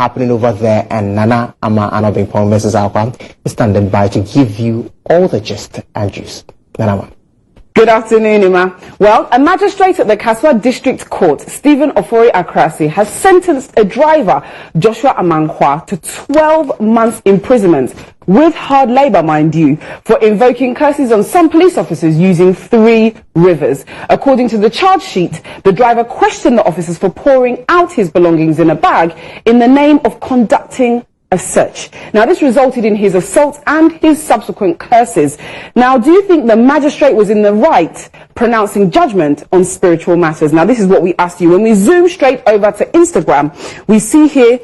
happening over there, and Nana Ama Anabimpong Mrs. Alpha is standing by to give you all the gist and juice. Nana. Good afternoon, Ima. Well, a magistrate at the Kasoa District Court, Stephen Ofori Akrasi, has sentenced a driver, Joshua Amankwaa, to 12 months imprisonment, with hard labour, mind you, for invoking curses on some police officers using 3 rivers. According to the charge sheet, the driver questioned the officers for pouring out his belongings in a bag in the name of conducting a search. Now, this resulted in his assault and his subsequent curses. Now, do you think the magistrate was in the right pronouncing judgment on spiritual matters? Now, this is what we asked you. When we zoom straight over to Instagram, we see here,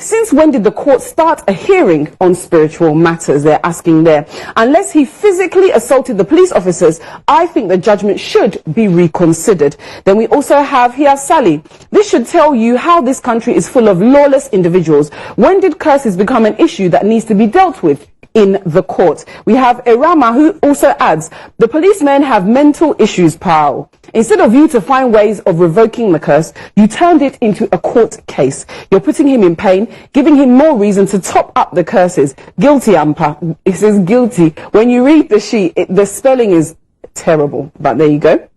since when did the court start a hearing on spiritual matters? They're asking there. Unless he physically assaulted the police officers, I think the judgment should be reconsidered. Then we also have here Sally. This should tell you how this country is full of lawless individuals. When did curses become an issue that needs to be dealt with in the court? We have Irama, who also adds, the policemen have mental issues, pal. Instead of you to find ways of revoking the curse, you turned it into a court case. You're putting him in pain, giving him more reason to top up the curses. Guilty, Ampa. It says guilty. When you read the sheet, the spelling is terrible, but there you go.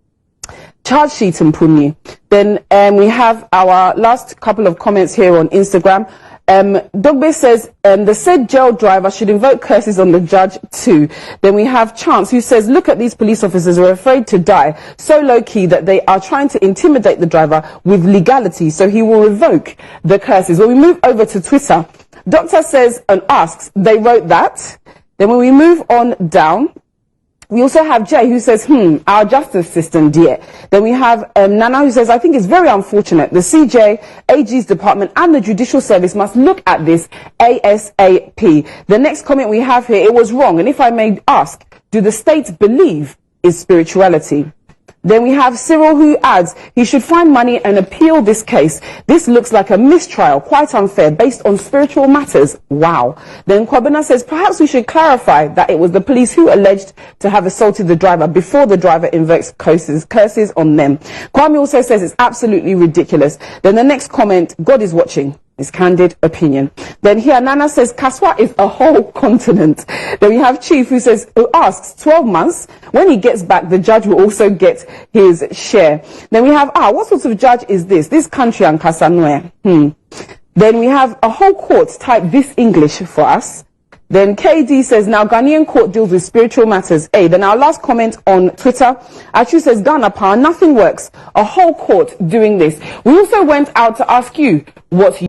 Charge sheet and Punyi. Then we have our last couple of comments here on Instagram. Dogbe says the said jail driver should invoke curses on the judge too. Then we have Chance, who says, look at these police officers who are afraid to die, so low-key that they are trying to intimidate the driver with legality, so he will revoke the curses. When we move over to Twitter, Doctor says and asks, they wrote that. Then when we move on down, we also have Jay, who says, our justice system, dear. Then we have Nana, who says, I think it's very unfortunate. The CJ, AG's department and the judicial service must look at this ASAP. The next comment we have here, it was wrong. And if I may ask, do the states believe in spirituality? Then we have Cyril, who adds, he should find money and appeal this case. This looks like a mistrial, quite unfair, based on spiritual matters. Wow. Then Kwabena says, perhaps we should clarify that it was the police who alleged to have assaulted the driver before the driver invokes curses on them. Kwame also says it's absolutely ridiculous. Then the next comment, God is watching. His candid opinion. Then here Nana says Kasoa is a whole continent. Then we have Chief, who asks 12 months. When he gets back, the judge will also get his share. Then we have what sort of judge is this? This country and Kasanwe. Then we have a whole court type this English for us. Then KD says, now Ghanaian court deals with spiritual matters. Then our last comment on Twitter, Achu says, Ghana power, nothing works. A whole court doing this. We also went out to ask you what